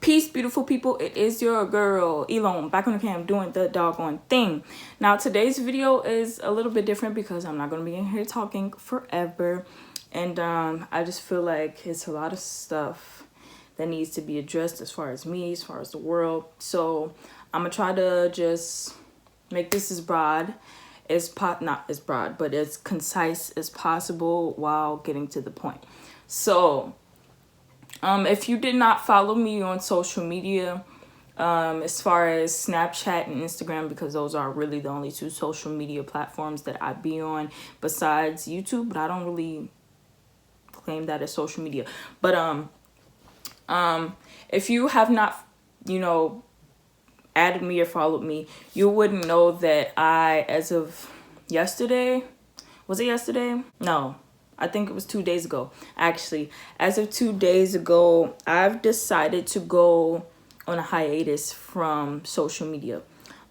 Peace, beautiful people. It is your girl, Elon, back on the cam doing the doggone thing. Now, today's video is a little bit different because I'm not going to be in here talking forever. And I just feel like it's a lot of stuff that needs to be addressed as far as me, as far as the world. So I'm going to try to just make this as broad as not as broad, but as concise as possible while getting to the point. So if you did not follow me on social media, as far as Snapchat and Instagram, because those are really the only two social media platforms that I be on besides YouTube, but I don't really claim that as social media. But if you have not, added me or followed me, you wouldn't know that I, as of yesterday, was it yesterday? No. I think it was 2 days ago. Actually, as of 2 days ago, I've decided to go on a hiatus from social media.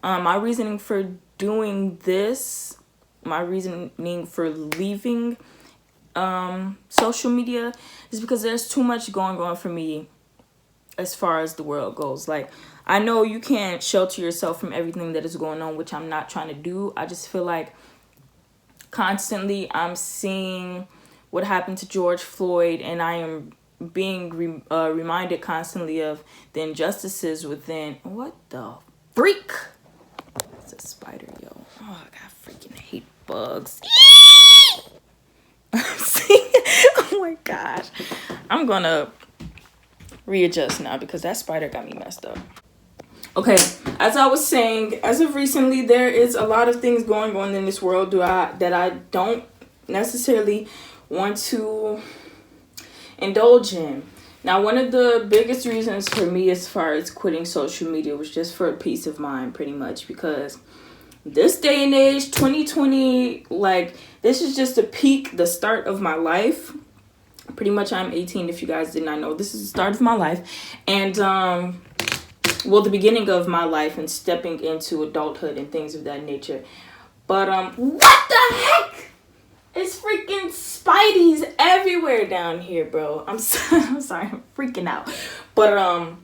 My reasoning for doing this, my reasoning for leaving social media is because there's too much going on for me as far as the world goes. Like, I know you can't shelter yourself from everything that is going on, which I'm not trying to do. I just feel like constantly I'm seeing what happened to George Floyd, and I am being reminded constantly of the injustices within. What the freak? It's a spider, yo. Oh, I freaking hate bugs. Oh my gosh. I'm gonna readjust now because that spider got me messed up. Okay, as I was saying, as of recently, there is a lot of things going on in this world that I don't necessarily want to indulge in. Now, one of the biggest reasons for me as far as quitting social media was just for peace of mind, pretty much, because this day and age, 2020, like, this is just the start of my life. Pretty much, I'm 18, if you guys did not know. This is the start of my life. And, well, the beginning of my life and stepping into adulthood and things of that nature. But, what the heck? It's freaking Spideys everywhere down here, bro. I'm sorry, I'm freaking out. But,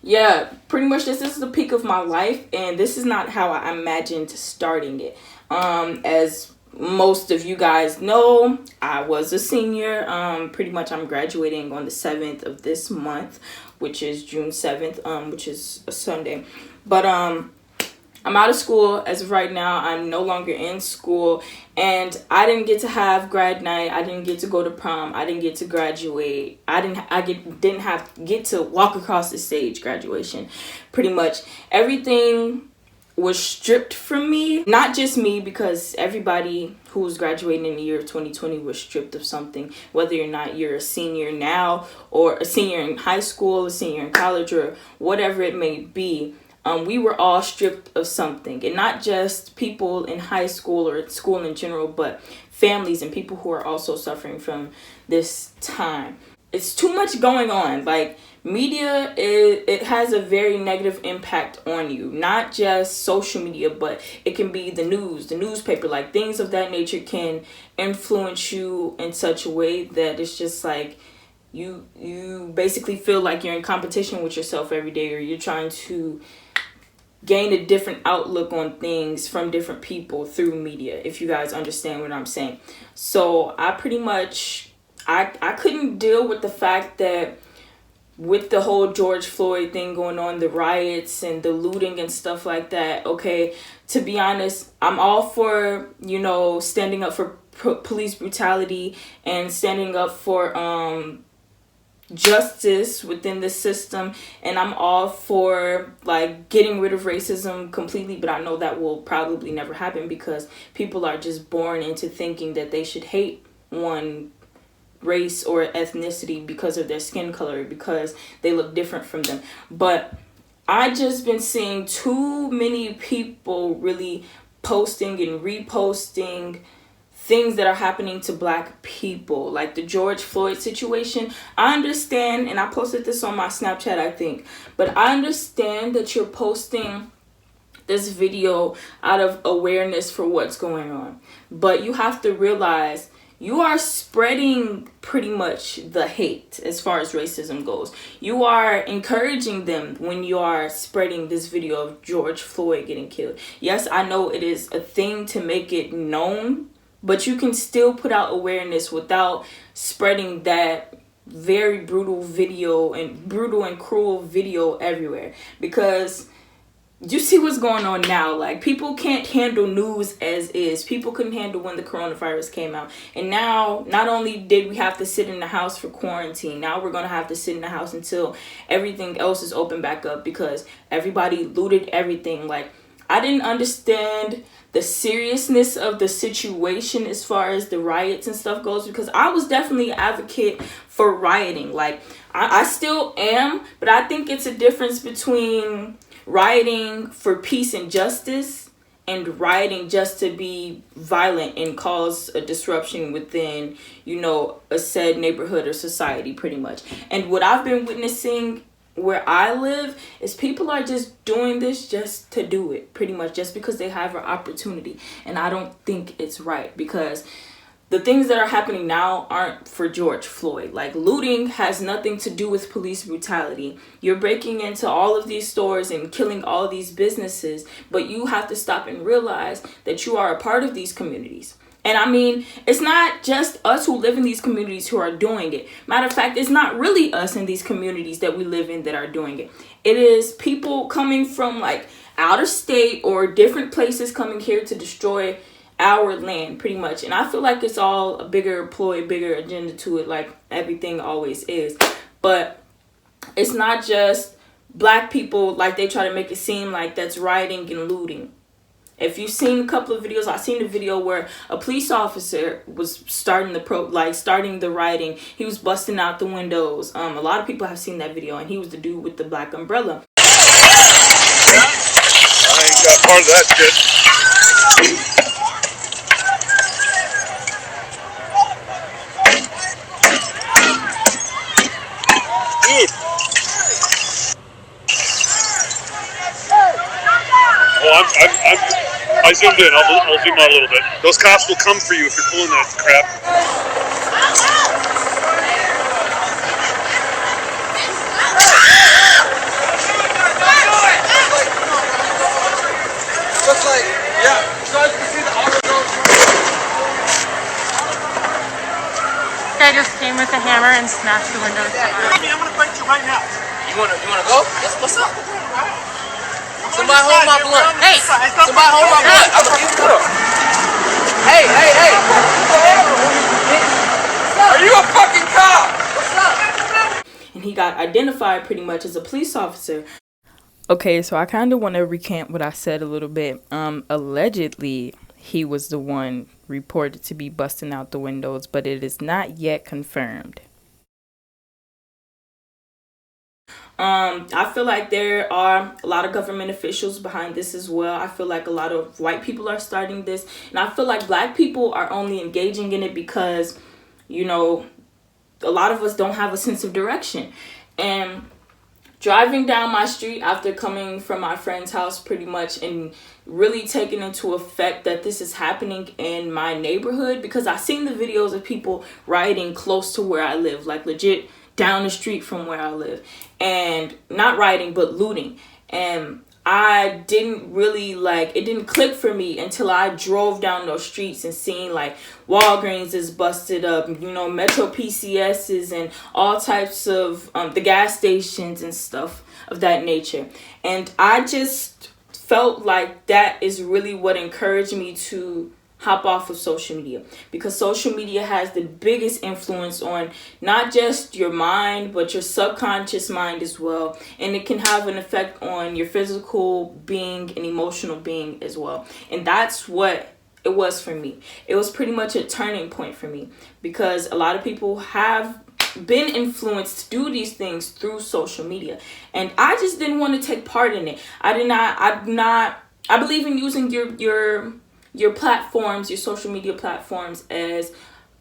yeah, pretty much this is the peak of my life, and this is not how I imagined starting it. As most of you guys know, I was a senior. Pretty much I'm graduating on the 7th of this month, which is June 7th, which is a Sunday. But, I'm out of school as of right now. I'm no longer in school, and I didn't get to have grad night. I didn't get to go to prom. I didn't get to graduate. I didn't get to walk across the stage graduation. Pretty much everything was stripped from me. Not just me, because everybody who was graduating in the year 2020 was stripped of something, whether or not you're a senior now or a senior in high school, a senior in college, or whatever it may be. We were all stripped of something, and not just people in high school or school in general, but families and people who are also suffering from this time. It's too much going on. Like, media, it has a very negative impact on you. Not just social media, but it can be the news, the newspaper, like things of that nature can influence you in such a way that it's just like you basically feel like you're in competition with yourself every day, or you're trying to gain a different outlook on things from different people through media, if you guys understand what I'm saying. So I pretty much, I couldn't deal with the fact that with the whole George Floyd thing going on, the riots and the looting and stuff like that, okay, to be honest, I'm all for, standing up for police brutality and standing up for justice within the system, and I'm all for like getting rid of racism completely, but I know that will probably never happen because people are just born into thinking that they should hate one race or ethnicity because of their skin color, because they look different from them. But I just been seeing too many people really posting and reposting things that are happening to Black people, like the George Floyd situation. I understand, and I posted this on my Snapchat, I think, but I understand that you're posting this video out of awareness for what's going on, but you have to realize you are spreading pretty much the hate as far as racism goes. You are encouraging them when you are spreading this video of George Floyd getting killed. Yes, I know it is a thing to make it known, but you can still put out awareness without spreading that very brutal video and brutal and cruel video everywhere. Because you see what's going on now. Like, people can't handle news as is. People couldn't handle when the coronavirus came out. And now, not only did we have to sit in the house for quarantine, now we're going to have to sit in the house until everything else is open back up, because everybody looted everything. Like, I didn't understand the seriousness of the situation as far as the riots and stuff goes, because I was definitely an advocate for rioting. Like, I still am, but I think it's a difference between rioting for peace and justice and rioting just to be violent and cause a disruption within, you know, a said neighborhood or society, pretty much. And what I've been witnessing where I live is people are just doing this just to do it, pretty much, just because they have an opportunity. And I don't think it's right, because the things that are happening now aren't for George Floyd. Like, looting has nothing to do with police brutality. You're breaking into all of these stores and killing all of these businesses, but you have to stop and realize that you are a part of these communities. And I mean, it's not just us who live in these communities who are doing it. Matter of fact, it's not really us in these communities that we live in that are doing it. It is people coming from like out of state or different places coming here to destroy our land, pretty much. And I feel like it's all a bigger ploy, bigger agenda to it, like everything always is. But it's not just black people like they try to make it seem like that's rioting and looting. If you've seen a couple of videos, I've seen a video where a police officer was starting the rioting. He was busting out the windows. A lot of people have seen that video, and he was the dude with the black umbrella. I ain't got part of that shit. I zoomed in. I'll zoom out a little bit. Those cops will come for you if you're pulling that crap. Just like, yeah. Guys can see the auto going through. Guy just came with a hammer and smashed the windows. I'm gonna fight you right now. You wanna go? What's up? Somebody hold my blunt. Hey! Somebody hold my blunt. I'm gonna give it up. Hey! Are you a fucking cop? What's up? And he got identified pretty much as a police officer. Okay, so I kind of want to recant what I said a little bit. Allegedly, he was the one reported to be busting out the windows, but it is not yet confirmed. I feel like there are a lot of government officials behind this as well. I feel like a lot of white people are starting this, and I feel like black people are only engaging in it because, you know, a lot of us don't have a sense of direction. And driving down my street after coming from my friend's house pretty much and really taking into effect that this is happening in my neighborhood, because I've seen the videos of people rioting close to where I live, like legit down the street from where I live, and not rioting but looting. And I didn't really it didn't click for me until I drove down those streets and seen like Walgreens is busted up, you know, Metro PCS's and all types of the gas stations and stuff of that nature. And I just felt like that is really what encouraged me to hop off of social media, because social media has the biggest influence on not just your mind but your subconscious mind as well, and it can have an effect on your physical being and emotional being as well. And that's what it was for me. It was pretty much a turning point for me, because a lot of people have been influenced to do these things through social media, and I just didn't want to take part in it. I believe in using your platforms, your social media platforms, as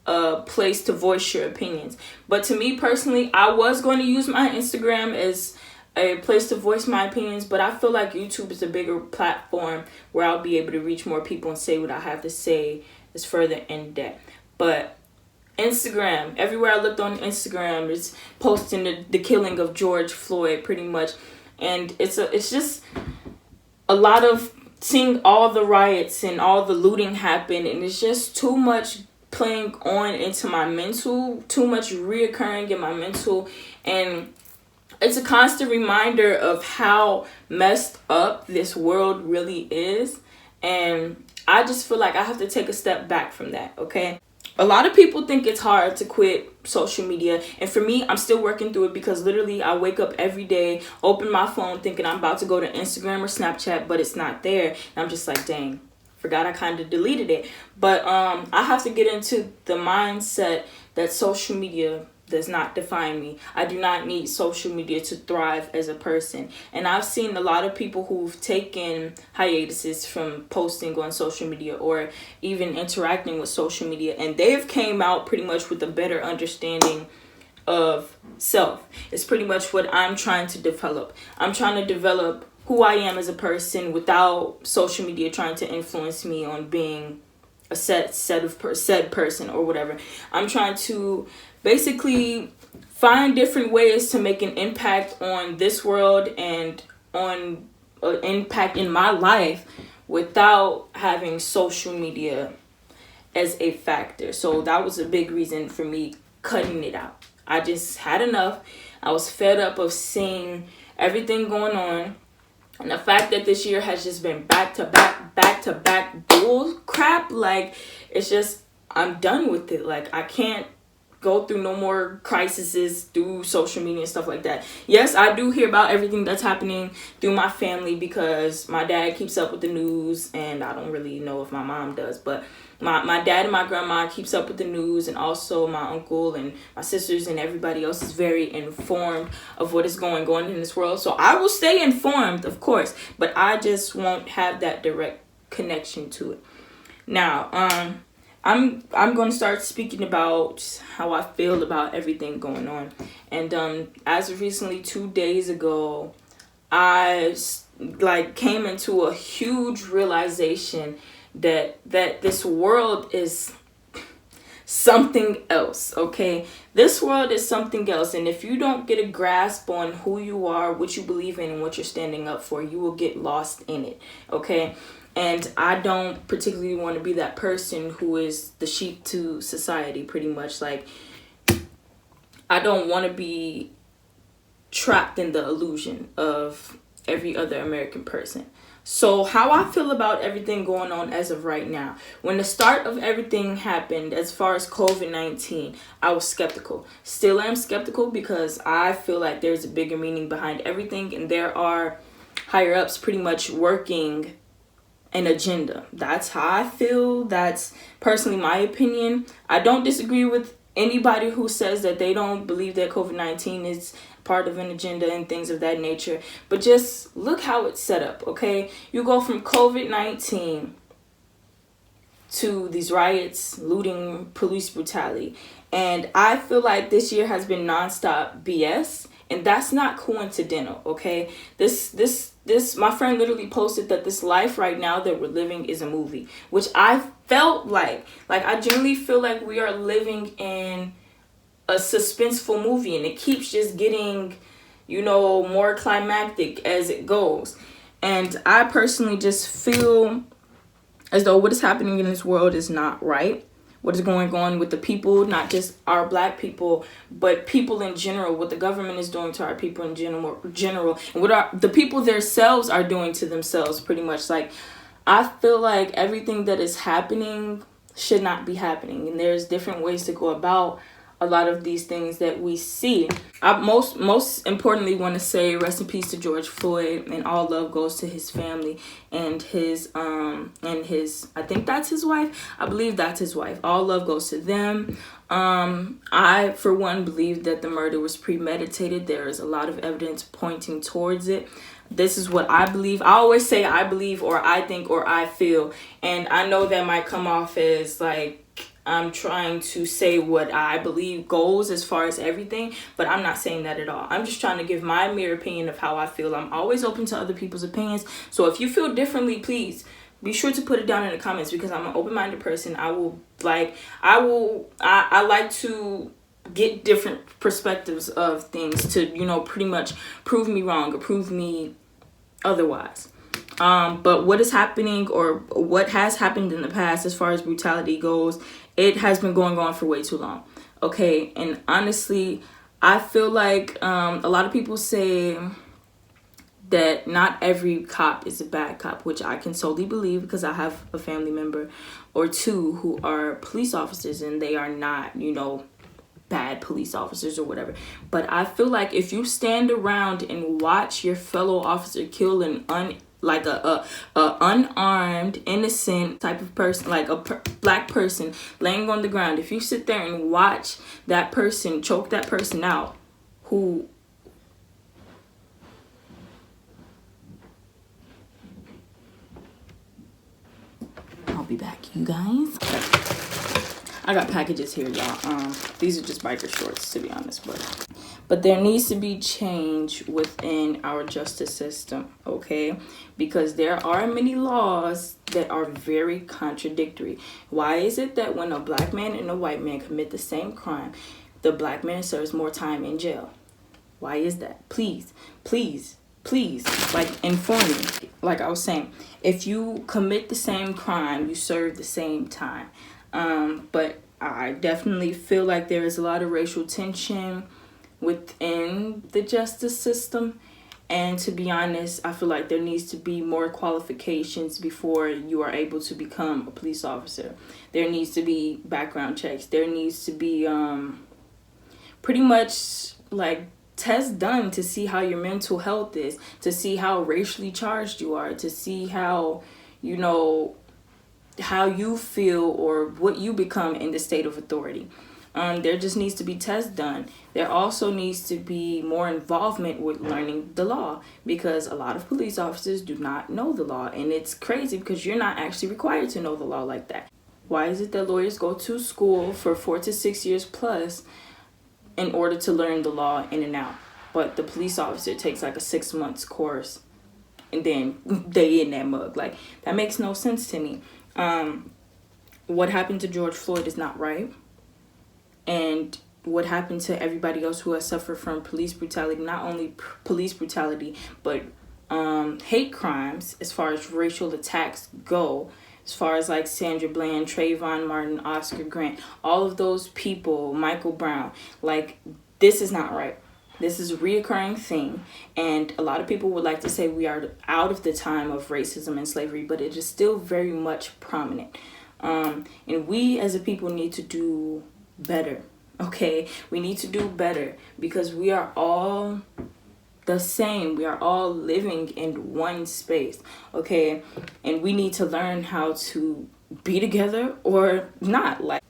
a place to voice your opinions. But to me personally, I was going to use my Instagram as a place to voice my opinions, but I feel like YouTube is a bigger platform where I'll be able to reach more people and say what I have to say is further in depth. But Instagram, everywhere I looked on Instagram, it's posting the killing of George Floyd pretty much. And it's just a lot of seeing all the riots and all the looting happen, and it's just too much playing on into my mental, too much reoccurring in my mental. And it's a constant reminder of how messed up this world really is. And I just feel like I have to take a step back from that, okay? A lot of people think it's hard to quit social media. And for me, I'm still working through it, because literally I wake up every day, open my phone thinking I'm about to go to Instagram or Snapchat, but it's not there. And I'm just like, dang, forgot I kind of deleted it. But I have to get into the mindset that social media does not define me. I do not need social media to thrive as a person. And I've seen a lot of people who've taken hiatuses from posting on social media or even interacting with social media, and they've came out pretty much with a better understanding of self. It's pretty much what I'm trying to develop. I'm trying to develop who I am as a person without social media trying to influence me on being a said person or whatever. I'm trying to basically find different ways to make an impact on this world and on an impact in my life without having social media as a factor. So that was a big reason for me cutting it out. I just had enough. I was fed up of seeing everything going on. And the fact that this year has just been back to back bull crap, like, it's just, I'm done with it. Like, I can't go through no more crises through social media and stuff like that. Yes, I do hear about everything that's happening through my family, because my dad keeps up with the news, and I don't really know if my mom does, but my dad and my grandma keeps up with the news, and also my uncle and my sisters and everybody else is very informed of what is going on in this world. So I will stay informed, of course, but I just won't have that direct connection to it. Now, I'm going to start speaking about how I feel about everything going on. And as of recently, 2 days ago, I came into a huge realization that this world is something else, okay? This world is something else, and if you don't get a grasp on who you are, what you believe in, and what you're standing up for, you will get lost in it, okay? And I don't particularly want to be that person who is the sheep to society, pretty much. Like, I don't want to be trapped in the illusion of every other American person. So how I feel about everything going on as of right now. When the start of everything happened, as far as COVID-19, I was skeptical. Still am skeptical, because I feel like there's a bigger meaning behind everything, and there are higher ups pretty much working an agenda. That's how I feel. That's personally my opinion. I don't disagree with anybody who says that they don't believe that COVID-19 is part of an agenda and things of that nature. But just look how it's set up, okay? You go from COVID-19 to these riots, looting, police brutality. And I feel like this year has been nonstop BS. And that's not coincidental, okay? This my friend literally posted that this life right now that we're living is a movie, which I felt like I generally feel like we are living in a suspenseful movie, and it keeps just getting, more climactic as it goes. And I personally just feel as though what is happening in this world is not right. What is going on with the people, not just our black people, but people in general, what the government is doing to our people in general, and what the people themselves are doing to themselves, pretty much. Like, I feel like everything that is happening should not be happening, and there's different ways to go about a lot of these things that we see. I most importantly want to say rest in peace to George Floyd, and all love goes to his family and his I think that's his wife. I believe that's his wife. All love goes to them. I for one believe that the murder was premeditated. There is a lot of evidence pointing towards it. This is what I believe. I always say I believe, or I think, or I feel, and I know that might come off as like I'm trying to say what I believe goes as far as everything, but I'm not saying that at all. I'm just trying to give my mere opinion of how I feel. I'm always open to other people's opinions. So if you feel differently, please be sure to put it down in the comments, because I'm an open-minded person. I like to get different perspectives of things to, you know, pretty much prove me wrong or prove me otherwise. But what is happening, or what has happened in the past as far as brutality goes, it has been going on for way too long. Okay, and honestly, I feel like a lot of people say that not every cop is a bad cop, which I can solely believe, because I have a family member or two who are police officers, and they are not, you know, bad police officers or whatever. But I feel like if you stand around and watch your fellow officer kill an unarmed, innocent type of person, like a black person laying on the ground, if you sit there and watch that person choke that person out, who I'll be back, you guys. I got packages here, y'all. These are just biker shorts, to be honest, but there needs to be change within our justice system, okay? Because there are many laws that are very contradictory. Why is it that when a black man and a white man commit the same crime, the black man serves more time in jail? Why is that? Please, like, inform me. Like I was saying, if you commit the same crime, you serve the same time. But I definitely feel like there is a lot of racial tension within the justice system. And to be honest, I feel like there needs to be more qualifications before you are able to become a police officer. There needs to be background checks. There needs to be pretty much like tests done to see how your mental health is, to see how racially charged you are, to see how, you know, how you feel or what you become in the state of authority. There just needs to be tests done. There also needs to be more involvement with learning the law, because a lot of police officers do not know the law, and it's crazy because you're not actually required to know the law like that. Why is it that lawyers go to school for 4 to 6 years plus in order to learn the law in and out, but the police officer takes like a 6 months course and then they in that mug? Like, that makes no sense to me. What happened to George Floyd is not right, and what happened to everybody else who has suffered from police brutality, not only police brutality, but hate crimes as far as racial attacks go, as far as like Sandra Bland, Trayvon Martin, Oscar Grant, all of those people, Michael Brown, like, this is not right. This is a reoccurring thing, and a lot of people would like to say we are out of the time of racism and slavery, but it is still very much prominent. And we as a people need to do better, okay? We need to do better, because we are all the same. We are all living in one space, okay? And we need to learn how to be together or not. Like,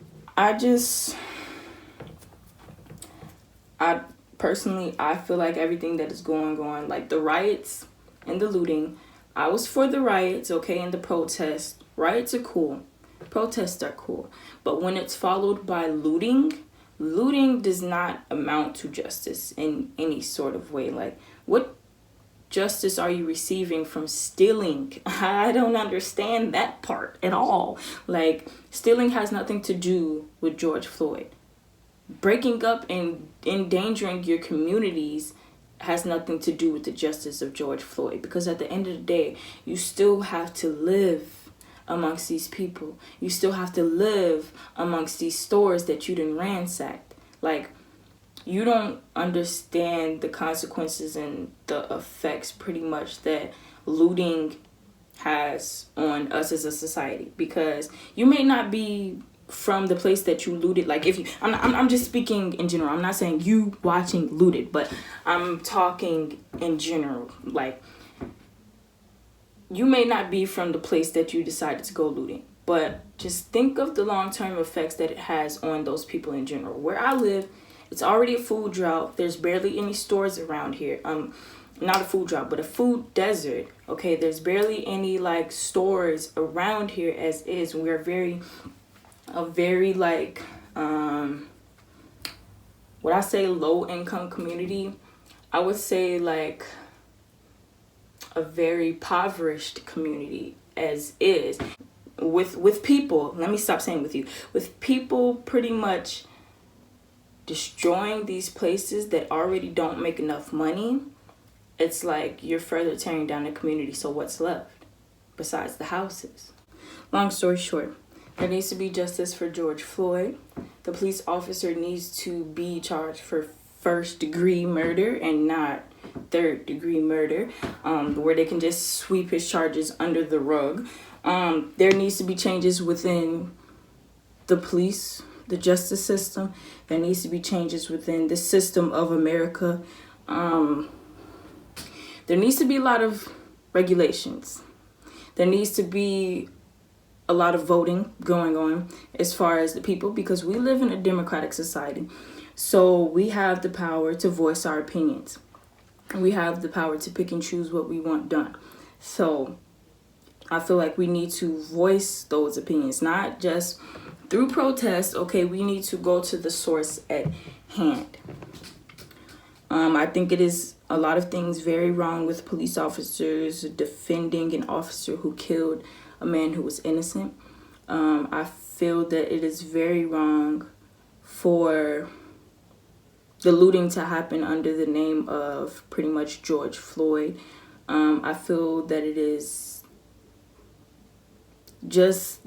personally, I feel like everything that is going on, like the riots and the looting, I was for the riots, okay, and the protests. Riots are cool. Protests are cool. But when it's followed by looting does not amount to justice in any sort of way. Like, what justice are you receiving from stealing? I don't understand that part at all. Like, stealing has nothing to do with George Floyd. Breaking up and endangering your communities has nothing to do with the justice of George Floyd, because at the end of the day, you still have to live amongst these people. You still have to live amongst these stores that you done ransacked. Like, you don't understand the consequences and the effects pretty much that looting has on us as a society, because you may not be from the place that you looted. Like, if you, I'm just speaking in general. I'm not saying you watching looted, but I'm talking in general. Like, you may not be from the place that you decided to go looting, but just think of the long-term effects that it has on those people in general. Where I live, it's already a food drought. There's barely any stores around here. Not a food drought, but a food desert. Okay, there's barely any like stores around here as is. We're a very like would I say low income community? I would say like a very impoverished community as is. With people, let me stop saying with you, with people pretty much destroying these places that already don't make enough money, it's like you're further tearing down the community. So what's left besides the houses? Long story short, there needs to be justice for George Floyd. The police officer needs to be charged for first-degree murder and not third-degree murder, where they can just sweep his charges under the rug. There needs to be changes within the police, the justice system. There needs to be changes within the system of America. There needs to be a lot of regulations. There needs to be a lot of voting going on as far as the people, because we live in a democratic society. So we have the power to voice our opinions. We have the power to pick and choose what we want done. So I feel like we need to voice those opinions, not just through protest. Okay, we need to go to the source at hand. I think it is a lot of things very wrong with police officers defending an officer who killed a man who was innocent. I feel that it is very wrong for the looting to happen under the name of pretty much George Floyd. I feel that it is just,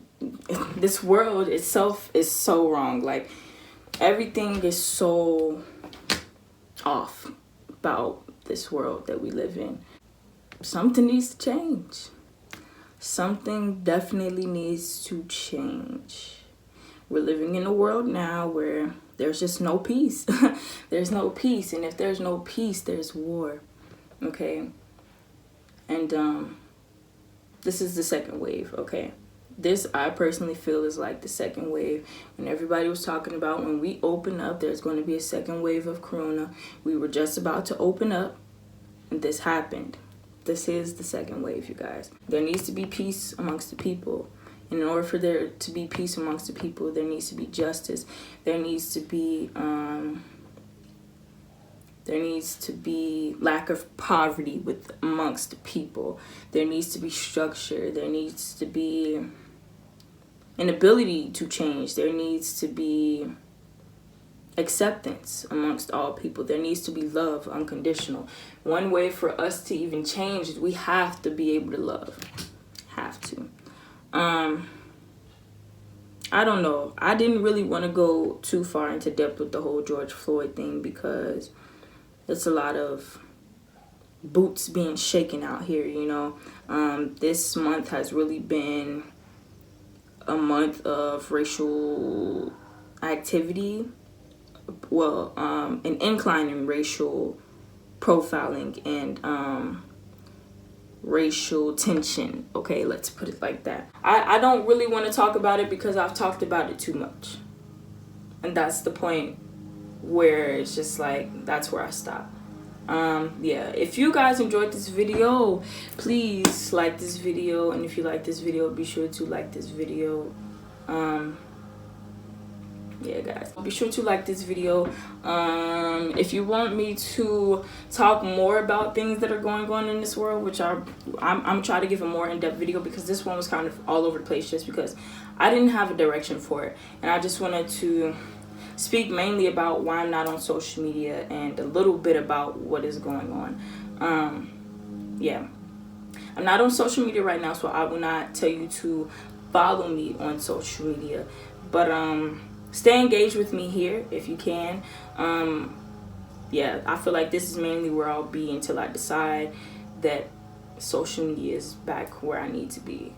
this world itself is so wrong. Like, everything is so off about this world that we live in. Something needs to change. Something definitely needs to change. We're living in a world now where there's just no peace. There's no peace. And if there's no peace, there's war. Okay? And this is the second wave, okay? This, I personally feel, is like the second wave. When everybody was talking about when we open up, there's going to be a second wave of corona. We were just about to open up, and this happened. This is the second wave, you guys. There needs to be peace amongst the people. And in order for there to be peace amongst the people, there needs to be justice. There needs to be lack of poverty amongst the people. There needs to be structure. There needs to be an ability to change. There needs to be acceptance amongst all people. There needs to be love, unconditional. One way for us to even change is we have to be able to love. Have to. I don't know. I didn't really want to go too far into depth with the whole George Floyd thing because it's a lot of boots being shaken out here, you know. This month has really been a month of racial activity. Well, an incline in racial profiling and racial tension. Okay, let's put it like that. I don't really want to talk about it because I've talked about it too much. And that's the point where it's just like, that's where I stop. Yeah, if you guys enjoyed this video, please like this video. And if you like this video, be sure to like this video. Yeah, guys, be sure to like this video. If you want me to talk more about things that are going on in this world, which I'm trying to give a more in-depth video because this one was kind of all over the place just because I didn't have a direction for it. And I just wanted to speak mainly about why I'm not on social media and a little bit about what is going on. Yeah, I'm not on social media right now, so I will not tell you to follow me on social media, but stay engaged with me here if you can. Yeah, I feel like this is mainly where I'll be until I decide that social media is back where I need to be.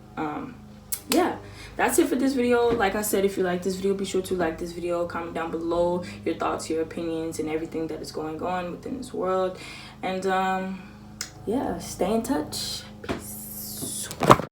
Yeah, that's it for this video. Like I said, if you like this video, be sure to like this video, comment down below your thoughts, your opinions, and everything that is going on within this world. And yeah, stay in touch. Peace.